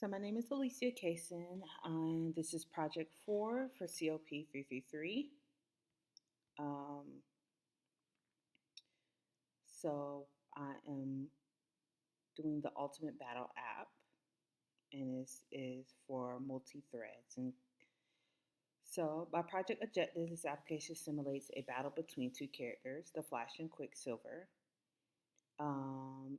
So my name is Aliciacason, and this is Project 4 for COP333. Um, so I am doing the Ultimate Battle app, and this is for multi-threads. And so my project objective, this application simulates a battle between two characters, the Flash and Quicksilver.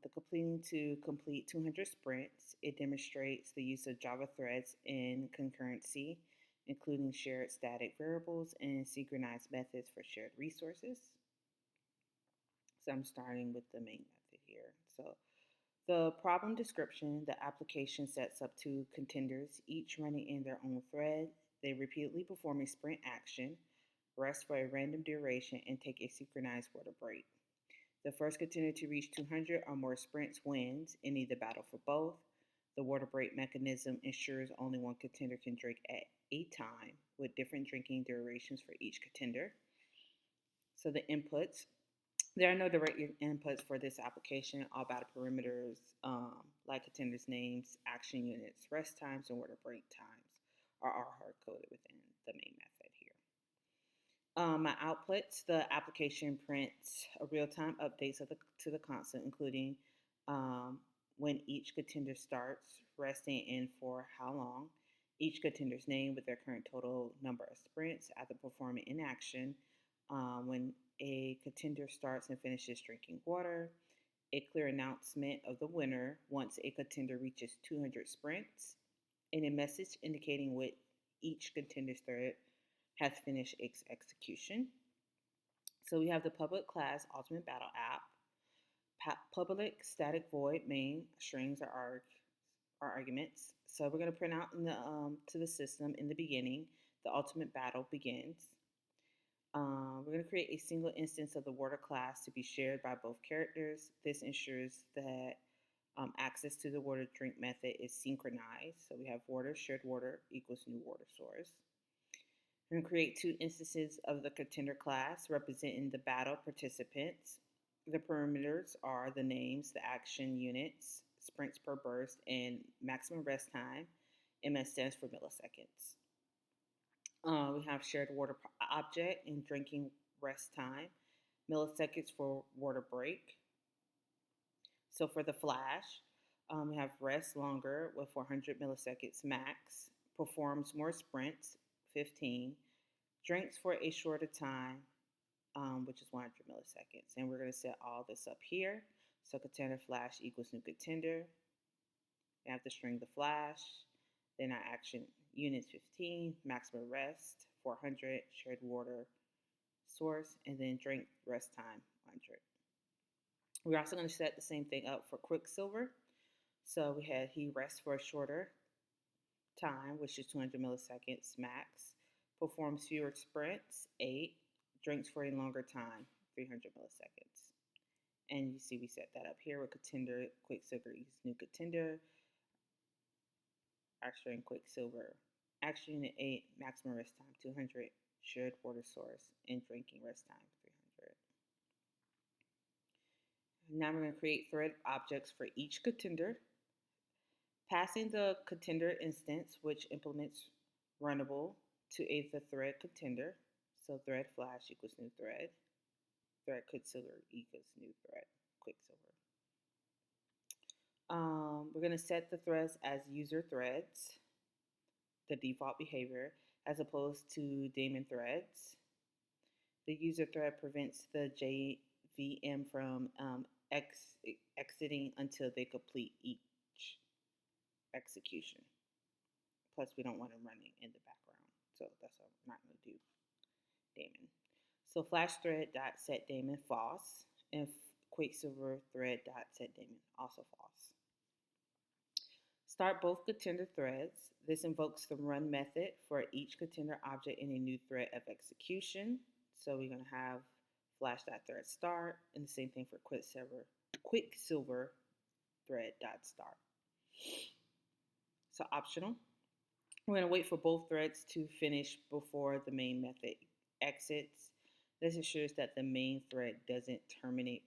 The completing to complete 200 sprints, it demonstrates the use of Java threads in concurrency, including shared static variables and synchronized methods for shared resources. So I'm starting with the main method here. So the problem description, the application sets up two contenders, each running in their own thread. They repeatedly perform a sprint action, rest for a random duration, and take a synchronized water break. The first contender to reach 200 or more sprints wins any the battle for both. The water break mechanism ensures only one contender can drink at a time, with different drinking durations for each contender. So the inputs, there are no direct inputs for this application. All battle perimeters, like contenders' names, action units, rest times, and water break times, are all hard-coded within the main method here. My outputs, the application prints a real-time updates to the console, including when each contender starts, resting, and for how long, each contender's name with their current total number of sprints after performing in action, when a contender starts and finishes drinking water, a clear announcement of the winner once a contender reaches 200 sprints, and a message indicating what each contender's thread has finished its execution. So we have the public class Ultimate Battle app, public static void main strings are arguments. So we're going to print out in the to the system in the beginning. The Ultimate Battle begins. We're going to create a single instance of the water class to be shared by both characters. This ensures that access to the water drink method is synchronized. So we have shared water equals new water source. We're going to create two instances of the contender class representing the battle participants. The perimeters are the names, the action units, sprints per burst, and maximum rest time. MS stands for milliseconds. We have shared water object and drinking rest time, milliseconds for water break. So for the Flash, we have rest longer with 400 milliseconds max, performs more sprints, 15, drinks for a shorter time, which is 100 milliseconds. And we're going to set all this up here. So contender Flash equals new contender. We have the string the Flash, then our action units 15, maximum rest 400, shared water source, and then drink rest time 100. We're also going to set the same thing up for Quicksilver. So he rests for a shorter time, which is 200 milliseconds max, performs fewer sprints 8, drinks for a longer time 300 milliseconds. And you see we set that up here with contender Quicksilver equals new contender, our string Quicksilver, action unit 8, maximum rest time 200, shared water source, and drinking rest time 300. Now we're going to create thread objects for each contender, passing the contender instance, which implements runnable, to the thread contender. So thread Flash equals new thread. Thread Quicksilver equals new thread Quicksilver. We're going to set the threads as user threads, the default behavior, as opposed to daemon threads. The user thread prevents the JVM from exiting until they complete each execution. Plus, we don't want them running in the background, so that's what we're not going to do daemon. So Flash thread dot set daemon false, and Quicksilver thread dot set daemon also false. Start both contender threads. This invokes the run method for each contender object in a new thread of execution. So we're going to have Flash.thread start, and the same thing for Quicksilver thread.start. So optional. We're going to wait for both threads to finish before the main method exits. This ensures that the main thread doesn't terminate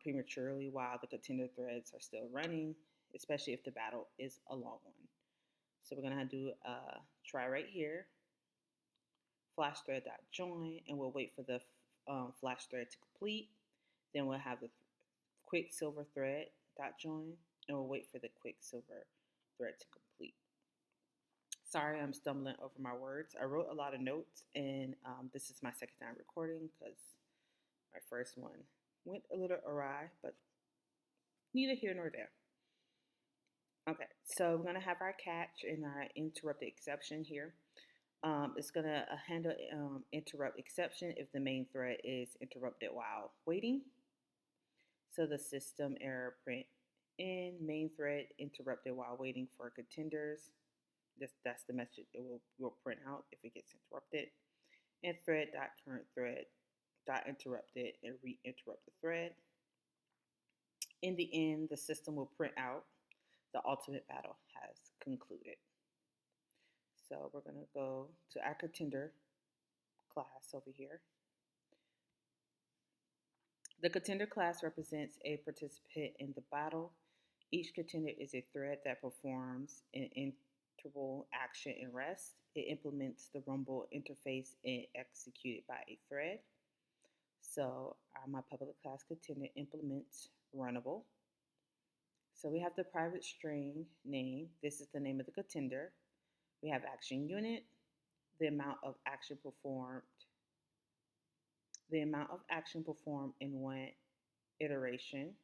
prematurely while the contender threads are still running. especially if the battle is a long one. So we're going to do a try right here, flash thread.join, and we'll wait for the flash thread to complete. Then we'll have the quicksilver thread.join, and we'll wait for the quicksilver thread to complete. Sorry, I'm stumbling over my words. I wrote a lot of notes, and this is my second time recording because my first one went a little awry, but neither here nor there. Okay, so we're going to have our catch and our interrupted exception here. It's going to handle interrupt exception if the main thread is interrupted while waiting. So the system error print in main thread interrupted while waiting for contenders. That's the message it will print out if it gets interrupted. And thread.currentThread.interrupted and re-interrupt the thread. In the end, the system will print out the ultimate battle has concluded. So we're going to go to our contender class over here. The contender class represents a participant in the battle. Each contender is a thread that performs an interval action and rest. It implements the rumble interface and executed by a thread. So my public class contender implements runnable. So we have the private string name. This is the name of the contender. We have action unit, the amount of action performed in one iteration.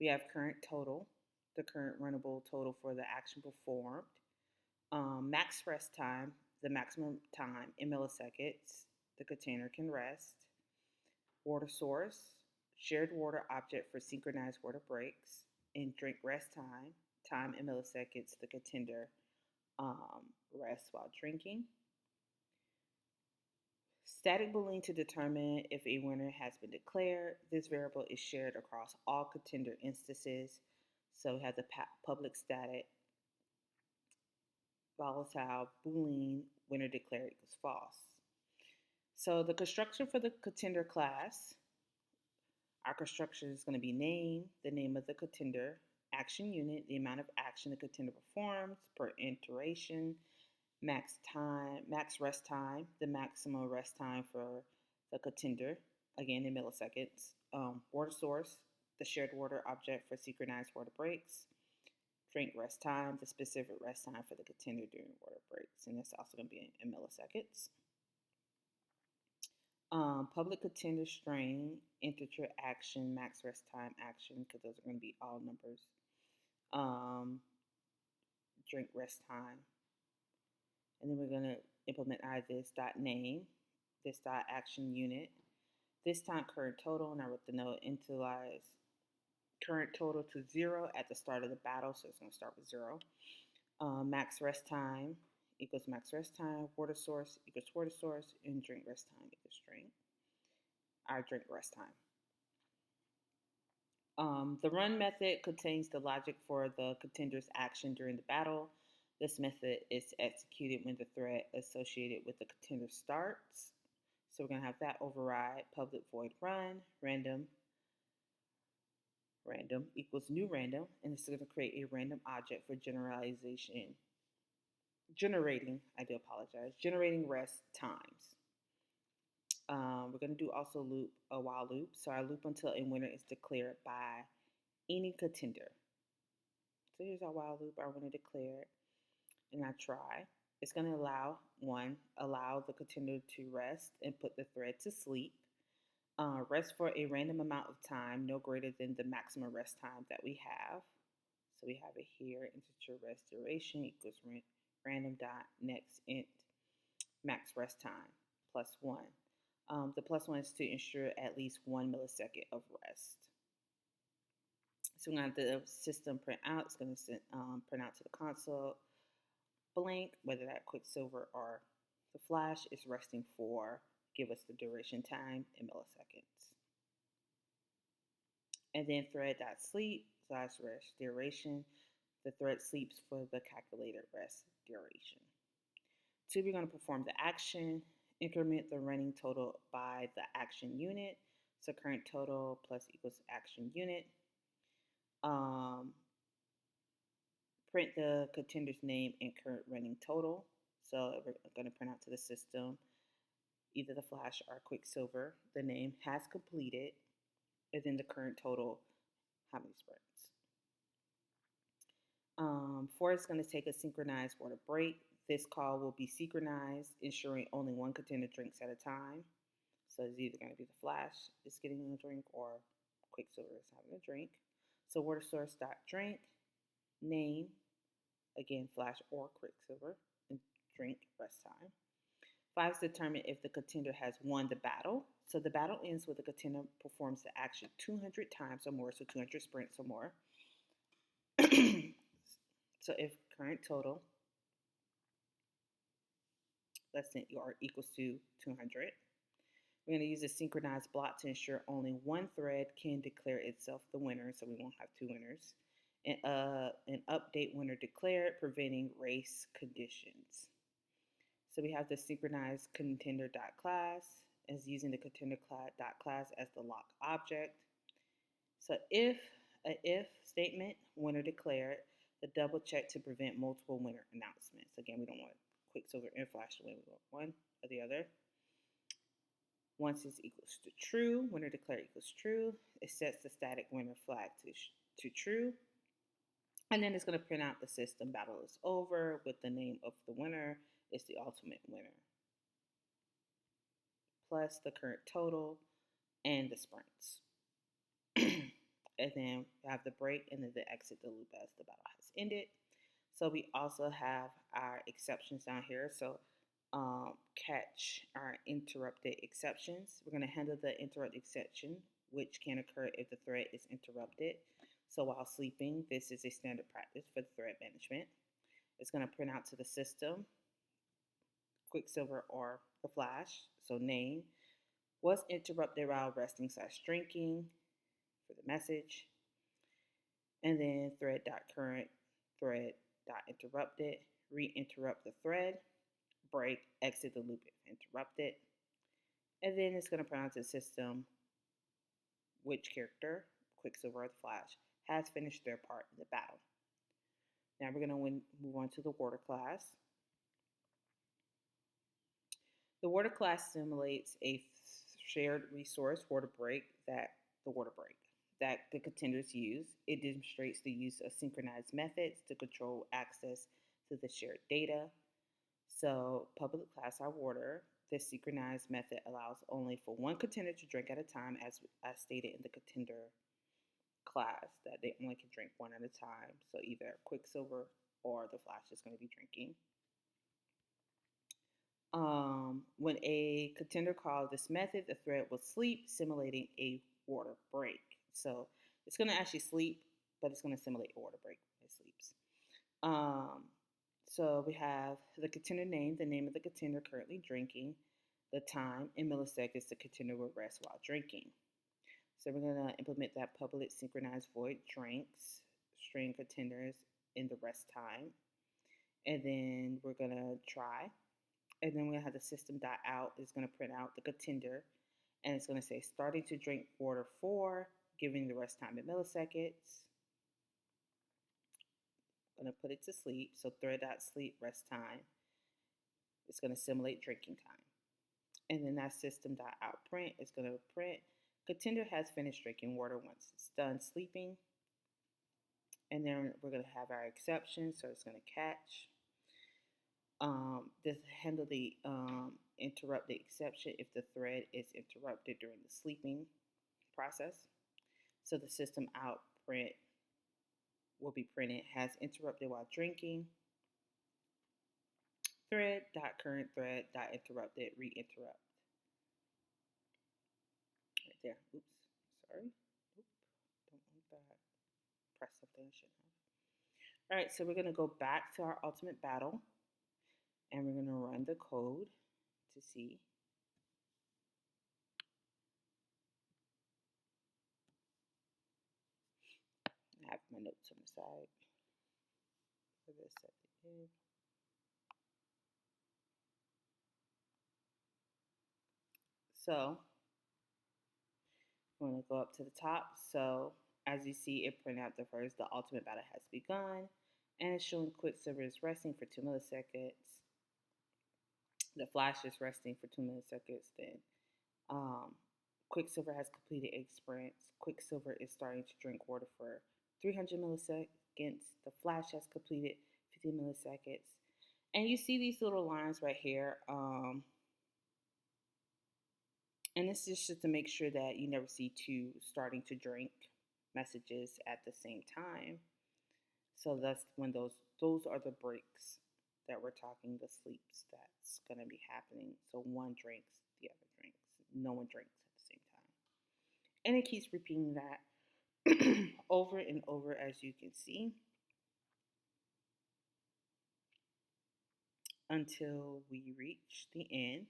We have current total, the current runnable total for the action performed. Max rest time, the maximum time in milliseconds the container can rest. Water source, shared water object for synchronized water breaks. And drink rest time, time in milliseconds the contender rests while drinking. Static Boolean to determine if a winner has been declared. This variable is shared across all contender instances. So we have the public static volatile Boolean winner declared equals false. So the construction for the contender class, our construction is going to be name, the name of the contender, action unit, the amount of action the contender performs per iteration, max rest time, the maximum rest time for the contender, again in milliseconds, water source, the shared water object for synchronized water breaks, drink rest time, the specific rest time for the contender during water breaks, and that's also going to be in milliseconds. Public contender string, integer action, max rest time action, because those are going to be all numbers. Drink rest time. And then we're going to implement this.name, this.action unit, this time current total, and I wrote the note initialize current total to 0 at the start of the battle, so it's going to start with 0. Max rest time equals max rest time, water source equals water source, and drink rest time equals drink. Our drink rest time. The run method contains the logic for the contender's action during the battle. This method is executed when the thread associated with the contender starts. So we're going to have that override public void run, random equals new random, and it's going to create a random object for generating rest times. We're going to do also a while loop. So I loop until a winner is declared by any contender. So here's our while loop, our winner declared, and I try. It's going to allow the contender to rest and put the thread to sleep. Rest for a random amount of time, no greater than the maximum rest time that we have. So we have it here, integer rest duration equals random.next int max rest time plus 1. The plus 1 is to ensure at least 1 millisecond of rest. So we're going to have the system print out. It's going to print out to the console blank, whether that quicksilver or the flash is resting for, give us the duration time in milliseconds. And then thread.sleep/rest duration. The thread sleeps for the calculated rest duration. 2, we're going to perform the action, increment the running total by the action unit. So current total plus equals action unit. print the contender's name and current running total. So we're going to print out to the system either the flash or Quicksilver. The name has completed, and then the current total, how many sprints. 4 is going to take a synchronized water break. This call will be synchronized, ensuring only one contender drinks at a time. So it's either going to be the flash is getting a drink or Quicksilver is having a drink. So water source dot drink, name, again flash or Quicksilver, and drink rest time. 5 is determine if the contender has won the battle. So the battle ends when the contender performs the action 200 times or more, so 200 sprints or more. So if current total less than or equals to 200, we're going to use a synchronized block to ensure only one thread can declare itself the winner, so we won't have two winners. And an update winner declared, preventing race conditions. So we have the synchronized contender.class as using the contender.class as the lock object. So if an if statement, winner declared, the double check to prevent multiple winner announcements. Again, we don't want Quicksilver and Flash to win. We want one or the other. Once is equals to true, winner declared equals true. It sets the static winner flag to true. And then it's going to print out the system battle is over with the name of the winner is the ultimate winner, plus the current total and the sprints. And then we have the break and then the exit the loop as the battle has ended. So we also have our exceptions down here. So catch our interrupted exceptions. We're going to handle the interrupt exception, which can occur if the thread is interrupted. So while sleeping, this is a standard practice for the thread management. It's going to print out to the system, Quicksilver or the flash. So name was interrupted while resting / drinking for the message. And then thread.current, thread.interrupted, re-interrupt the thread, break, exit the loop if interrupted. And then it's going to print out to the system which character, Quicksilver or the flash, has finished their part in the battle. Now we're going to move on to the water class. The water class simulates a shared resource water break that the contenders use. It demonstrates the use of synchronized methods to control access to the shared data. So public class our water. This synchronized method allows only for one contender to drink at a time, as stated in the contender class, that they only can drink one at a time. So either Quicksilver or the flash is going to be drinking. When a contender calls this method, the thread will sleep, simulating a water break. So it's going to actually sleep, but it's going to simulate a water break when it sleeps. So we have the contender name, the name of the contender currently drinking, the time in milliseconds the contender will rest while drinking. So we're going to implement that public synchronized void drinks, string contenders in the rest time. And then we're going to try. And then we're going to have the system.out is going to print out the contender. And it's going to say starting to drink water 4, giving the rest time in milliseconds. I'm going to put it to sleep. So thread.sleep rest time. It's going to simulate drinking time. And then that system.out print is going to print contender has finished drinking water once it's done sleeping. And then we're going to have our exception. So it's going to catch. This handle the interrupted exception if the thread is interrupted during the sleeping process. So the system out print will be printed has interrupted while drinking. Thread.current thread.interrupted re-interrupt. Right there. Oops. Sorry. Oop. Don't want that. Press something I shouldn't have. All right, so we're going to go back to our ultimate battle. And we're going to run the code to see. I have my notes on the side for this at the end. So I'm going to go up to the top. So as you see, it printed out the first, the ultimate battle has begun. And it's showing Quicksilver is resting for 2 milliseconds. The Flash is resting for 2 milliseconds. Then um, Quicksilver has completed 8 sprints. Quicksilver is starting to drink water for 300 milliseconds. The Flash has completed 50 milliseconds. And you see these little lines right here. And this is just to make sure that you never see two starting to drink messages at the same time. So that's when those are the breaks that we're talking, the sleeps that's going to be happening. So one drinks, the other drinks. No one drinks at the same time. And it keeps repeating that over and over, as you can see, until we reach the end.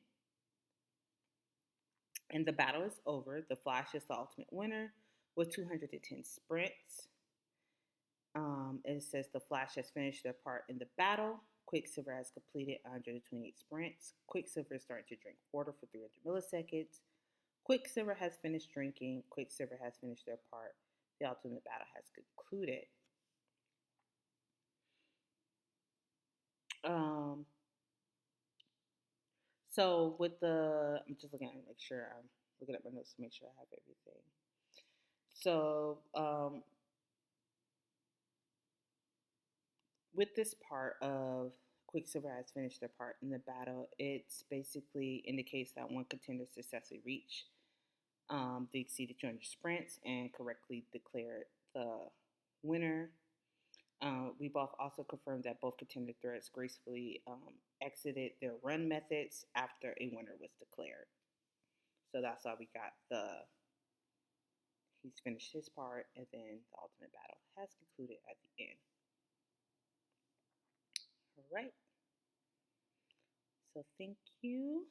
And the battle is over. The Flash is the ultimate winner with 210 sprints. It says the Flash has finished their part in the battle. Quicksilver has completed 128 sprints. Quicksilver is starting to drink water for 300 milliseconds. Quicksilver has finished drinking. Quicksilver has finished their part. The ultimate battle has concluded. So with I'm just looking at it, make sure I'm looking at my notes to make sure I have everything. So with this part of Quicksilver has finished their part in the battle, it's basically indicates that one contender successfully reached the exceeded 200 sprints and correctly declared the winner. We both also confirmed that both contender threads gracefully exited their run methods after a winner was declared. So that's why we got he's finished his part, and then the ultimate battle has concluded at the end. All right. So thank you.